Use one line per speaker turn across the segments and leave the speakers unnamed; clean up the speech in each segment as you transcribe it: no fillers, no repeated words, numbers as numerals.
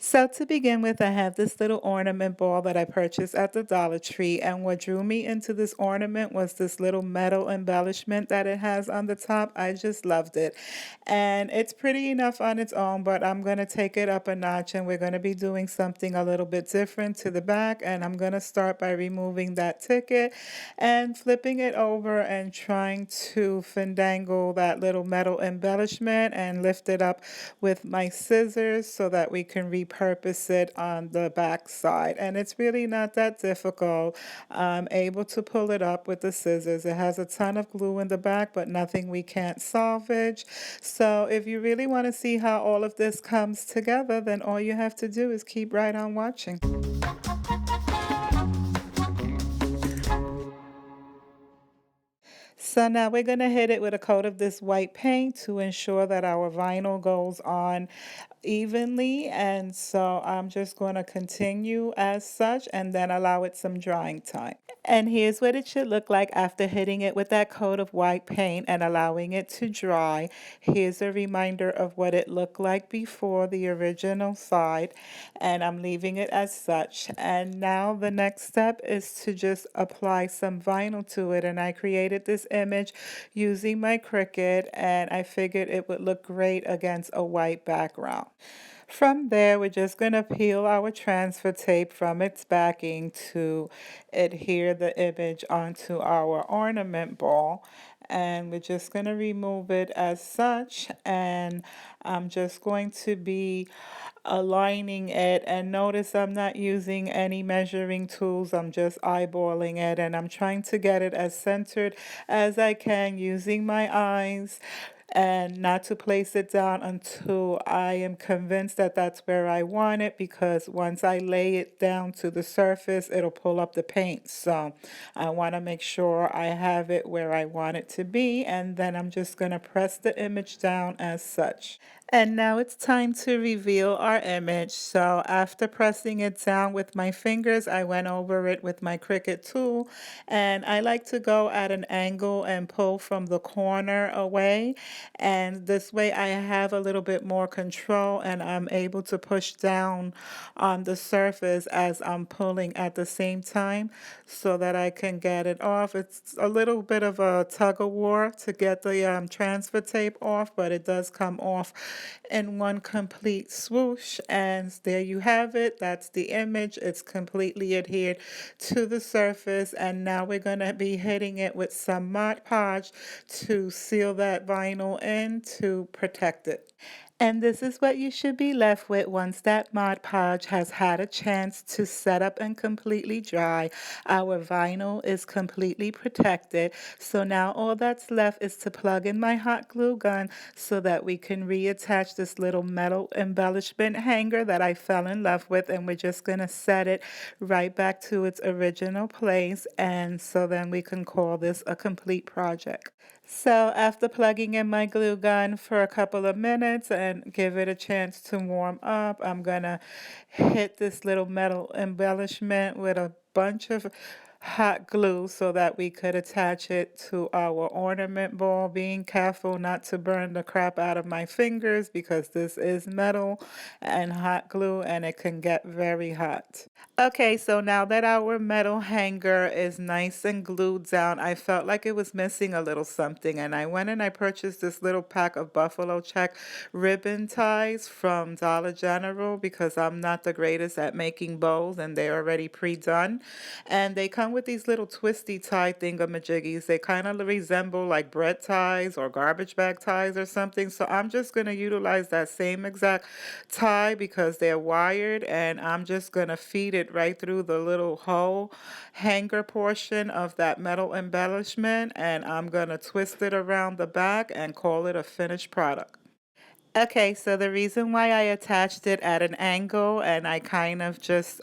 So to begin with, I have this little ornament ball that I purchased at the Dollar Tree, and what drew me into this ornament was this little metal embellishment that it has on the top. I just loved it. And it's pretty enough on its own, but I'm going to take it up a notch and we're going to be doing something a little bit different to the back. And I'm going to start by removing that ticket and flipping it over and trying to fandangle that little metal embellishment and lift it up with my scissors so that we can repurpose it on the back side. And it's really not that difficult. I'm able to pull it up with the scissors. It has a ton of glue in the back, but nothing we can't salvage. So if you really want to see how all of this comes together, then all you have to do is keep right on watching. So now we're going to hit it with a coat of this white paint to ensure that our vinyl goes on evenly. And so I'm just going to continue as such and then allow it some drying time. And here's what it should look like after hitting it with that coat of white paint and allowing it to dry. Here's a reminder of what it looked like before the original side, and I'm leaving it as such. And now the next step is to just apply some vinyl to it, and I created this image using my Cricut, and I figured it would look great against a white background. From there, we're just going to peel our transfer tape from its backing to adhere the image onto our ornament ball. And we're just going to remove it as such. And I'm just going to be aligning it. And notice I'm not using any measuring tools. I'm just eyeballing it. And I'm trying to get it as centered as I can using my eyes and not to place it down until I am convinced that that's where I want it, because once I lay it down to the surface, it'll pull up the paint. So I want to make sure I have it where I want it to be, and then I'm just going to press the image down as such. And now it's time to reveal our image. So after pressing it down with my fingers, I went over it with my Cricut tool, and I like to go at an angle and pull from the corner away. And this way I have a little bit more control and I'm able to push down on the surface as I'm pulling at the same time so that I can get it off. It's a little bit of a tug of war to get the transfer tape off, but it does come off in one complete swoosh. And there you have it. That's the image. It's completely adhered to the surface. And now we're going to be hitting it with some Mod Podge to seal that vinyl in to protect it. And this is what you should be left with once that Mod Podge has had a chance to set up and completely dry. Our vinyl is completely protected. So now all that's left is to plug in my hot glue gun so that we can reattach this little metal embellishment hanger that I fell in love with. And we're just going to set it right back to its original place. And so then we can call this a complete project. So after plugging in my glue gun for a couple of minutes and give it a chance to warm up, I'm gonna hit this little metal embellishment with a bunch of hot glue so that we could attach it to our ornament ball, being careful not to burn the crap out of my fingers because this is metal and hot glue and it can get very hot. Okay, so now that our metal hanger is nice and glued down, I felt like it was missing a little something, and I went and I purchased this little pack of buffalo check ribbon ties from Dollar General because I'm not the greatest at making bows and they're already pre-done. And they come with these little twisty tie thingamajiggies. They kind of resemble like bread ties or garbage bag ties or something. So I'm just going to utilize that same exact tie because they're wired, and I'm just going to feed it right through the little hole hanger portion of that metal embellishment, and I'm going to twist it around the back and call it a finished product. Okay, so the reason why I attached it at an angle and I kind of just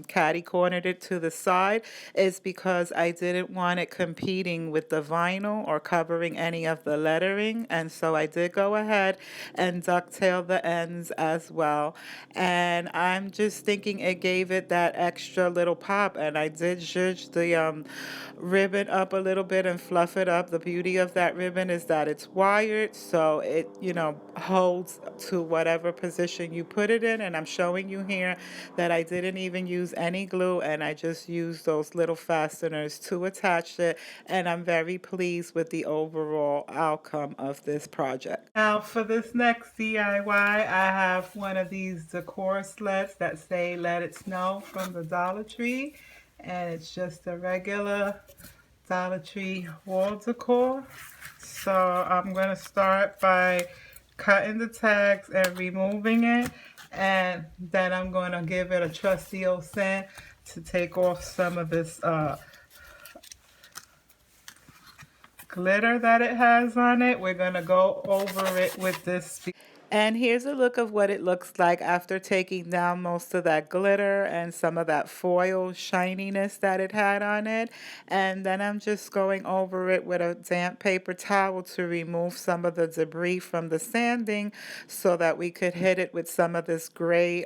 catty cornered it to the side is because I didn't want it competing with the vinyl or covering any of the lettering. And so I did go ahead and ducktail the ends as well. And I'm just thinking it gave it that extra little pop. And I did zhuzh the ribbon up a little bit and fluff it up. The beauty of that ribbon is that it's wired, so it, holds holds to whatever position you put it in. And I'm showing you here that I didn't even use any glue, and I just used those little fasteners to attach it. And I'm very pleased with the overall outcome of this project. Now for this next DIY, I have one of these decor sleds that say "Let It Snow" from the Dollar Tree. And it's just a regular Dollar Tree wall decor. So I'm going to start by cutting the tags and removing it. And then I'm going to give it a trusty old sand to take off some of this glitter that it has on it. We're going to go over it with this. And here's a look of what it looks like after taking down most of that glitter and some of that foil shininess that it had on it. And then I'm just going over it with a damp paper towel to remove some of the debris from the sanding so that we could hit it with some of this gray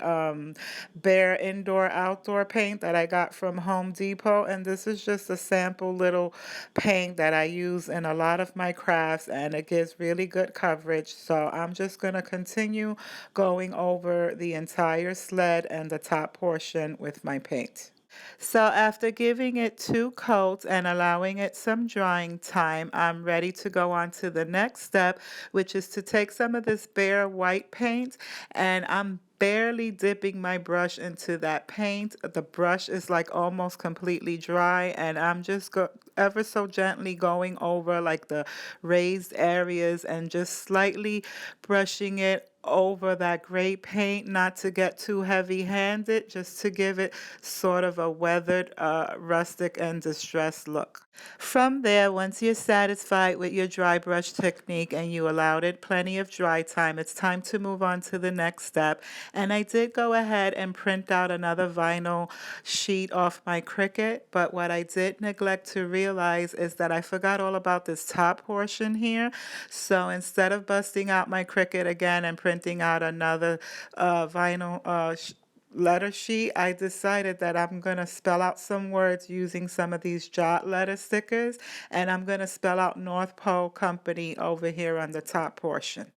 Bear indoor outdoor paint that I got from Home Depot. And this is just a sample little paint that I use in a lot of my crafts, and it gives really good coverage. So I'm just going to continue going over the entire sled and the top portion with my paint. So after giving it 2 coats and allowing it some drying time, I'm ready to go on to the next step, which is to take some of this bare white paint, and I'm barely dipping my brush into that paint. The brush is like almost completely dry, and I'm just ever so gently going over like the raised areas and just slightly brushing it over that gray paint, not to get too heavy-handed, just to give it sort of a weathered, rustic and distressed look. From there, once you're satisfied with your dry brush technique and you allowed it plenty of dry time, it's time to move on to the next step. And I did go ahead and print out another vinyl sheet off my Cricut, but what I did neglect to realize is that I forgot all about this top portion here. So instead of busting out my Cricut again and printing out another vinyl letter sheet, I decided that I'm going to spell out some words using some of these jot letter stickers, and I'm going to spell out North Pole Company over here on the top portion.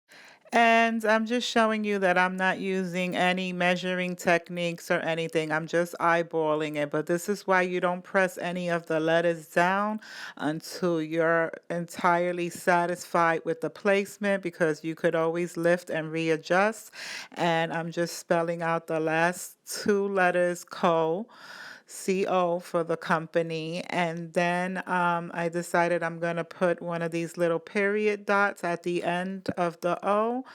And I'm just showing you that I'm not using any measuring techniques or anything. I'm just eyeballing it. But this is why you don't press any of the letters down until you're entirely satisfied with the placement, because you could always lift and readjust. And I'm just spelling out the last 2 letters, CO for the company. And then I decided I'm going to put one of these little period dots at the end of the O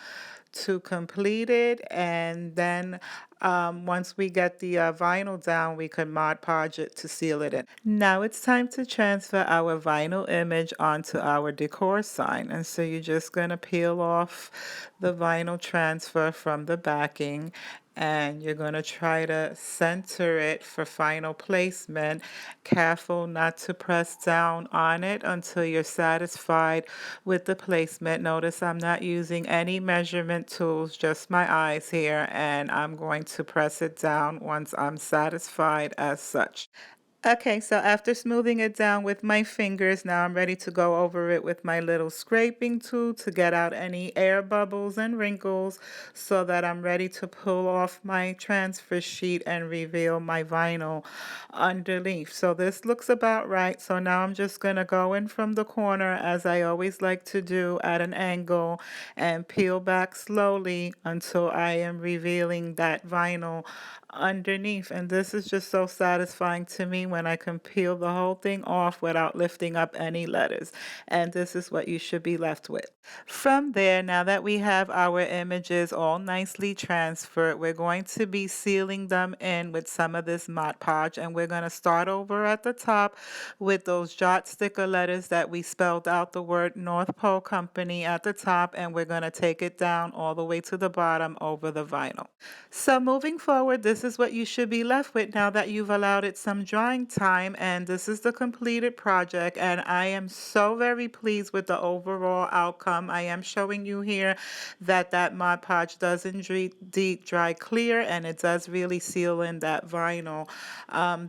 to complete it. And then once we get the vinyl down, we can Mod Podge it to seal it in. Now it's time to transfer our vinyl image onto our decor sign. And so you're just going to peel off the vinyl transfer from the backing, and you're going to try to center it for final placement. Careful not to press down on it until you're satisfied with the placement. Notice I'm not using any measurement tools, just my eyes here, and I'm going to press it down once I'm satisfied as such. Okay, so after smoothing it down with my fingers, now I'm ready to go over it with my little scraping tool to get out any air bubbles and wrinkles, so that I'm ready to pull off my transfer sheet and reveal my vinyl underneath. So this looks about right. So now I'm just going to go in from the corner, as I always like to do, at an angle, and peel back slowly until I am revealing that vinyl underneath. And this is just so satisfying to me when I can peel the whole thing off without lifting up any letters. And this is what you should be left with. From there, now that we have our images all nicely transferred, we're going to be sealing them in with some of this Mod Podge, and we're going to start over at the top with those jot sticker letters that we spelled out the word North Pole Company at the top, and we're going to take it down all the way to the bottom over the vinyl. So moving forward, this is what you should be left with now that you've allowed it some drying drying time, and this is the completed project, and I am so very pleased with the overall outcome. I am showing you here that Mod Podge does indeed dry clear, and it does really seal in that vinyl.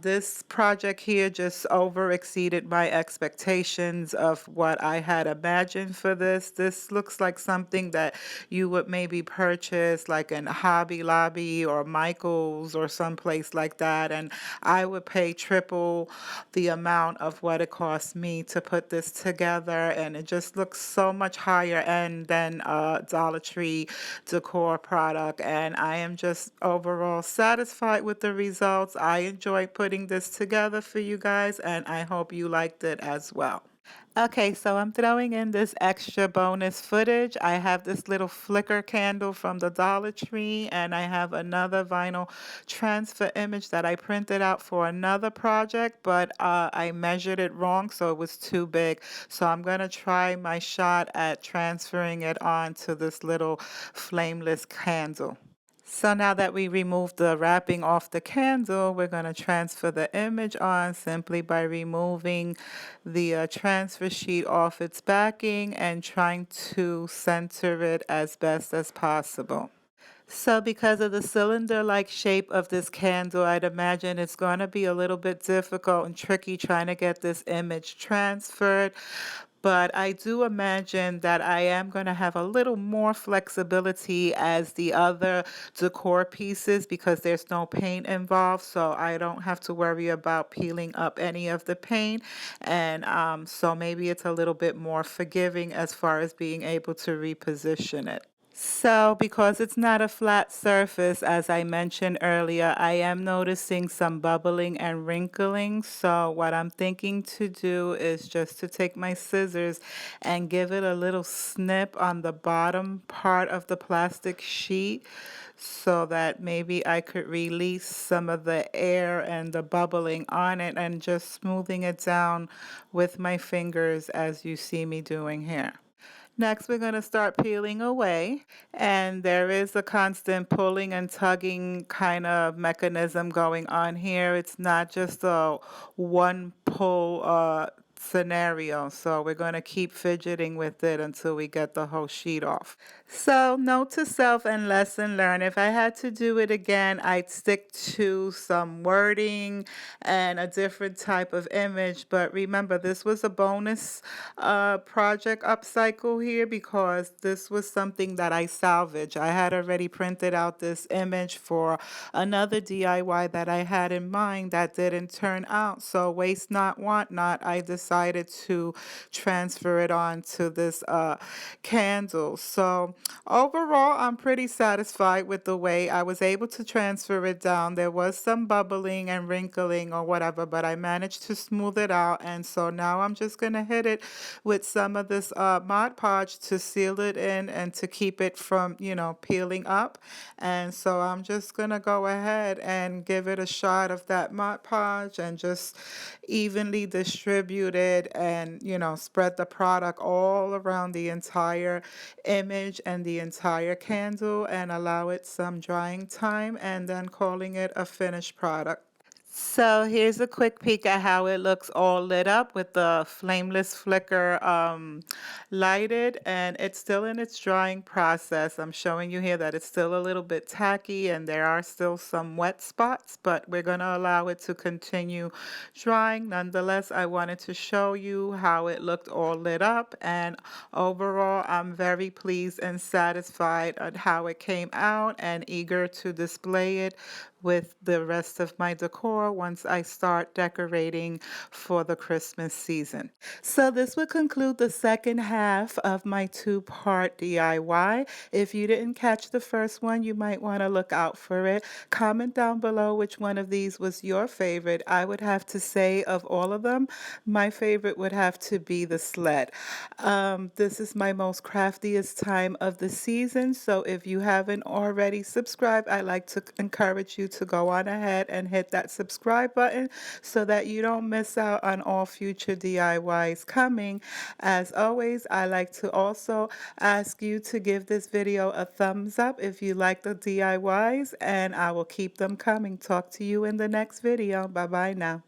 This project here just over exceeded my expectations of what I had imagined for this. This looks like something that you would maybe purchase like in Hobby Lobby or Michael's or someplace like that, and I would pay triple the amount of what it cost me to put this together, and it just looks so much higher end than a Dollar Tree decor product, and I am just overall satisfied with the results. I enjoyed putting this together for you guys, and I hope you liked it as well. Okay, so I'm throwing in this extra bonus footage. I have this little flicker candle from the Dollar Tree, and I have another vinyl transfer image that I printed out for another project, but I measured it wrong, so it was too big. So I'm going to try my shot at transferring it onto this little flameless candle. So now that we removed the wrapping off the candle, we're going to transfer the image on simply by removing the transfer sheet off its backing and trying to center it as best as possible. So because of the cylinder-like shape of this candle, I'd imagine it's going to be a little bit difficult and tricky trying to get this image transferred. But I do imagine that I am going to have a little more flexibility as the other decor pieces because there's no paint involved, so I don't have to worry about peeling up any of the paint. And so maybe it's a little bit more forgiving as far as being able to reposition it. So, because it's not a flat surface, as I mentioned earlier, I am noticing some bubbling and wrinkling. So, what I'm thinking to do is just to take my scissors and give it a little snip on the bottom part of the plastic sheet so that maybe I could release some of the air and the bubbling on it and just smoothing it down with my fingers as you see me doing here. Next, we're going to start peeling away, and there is a constant pulling and tugging kind of mechanism going on here. It's not just a one pull scenario, so we're going to keep fidgeting with it until we get the whole sheet off. So, note to self and lesson learned. If I had to do it again, I'd stick to some wording and a different type of image. But remember, this was a bonus project upcycle here because this was something that I salvaged. I had already printed out this image for another DIY that I had in mind that didn't turn out. So waste not, want not, I decided to transfer it on to this candle. So overall, I'm pretty satisfied with the way I was able to transfer it down. There was some bubbling and wrinkling or whatever, but I managed to smooth it out. And so now I'm just going to hit it with some of this Mod Podge to seal it in and to keep it from, peeling up. And so I'm just going to go ahead and give it a shot of that Mod Podge and just evenly distribute it and, spread the product all around the entire image and the entire candle and allow it some drying time and then calling it a finished product. So here's a quick peek at how it looks all lit up with the flameless flicker lighted, and it's still in its drying process. I'm showing you here that it's still a little bit tacky and there are still some wet spots, but we're going to allow it to continue drying. Nonetheless, I wanted to show you how it looked all lit up, and overall, I'm very pleased and satisfied at how it came out and eager to display it with the rest of my decor once I start decorating for the Christmas season. So this would conclude the second half of my two-part DIY. If you didn't catch the first one, you might want to look out for it. Comment down below which one of these was your favorite. I would have to say of all of them, my favorite would have to be the sled. This is my most craftiest time of the season, so if you haven't already subscribed, I'd like to encourage you to go on ahead and hit that subscribe button so that you don't miss out on all future DIYs coming. As always, I like to also ask you to give this video a thumbs up if you like the DIYs, and I will keep them coming. Talk to you in the next video. Bye bye now.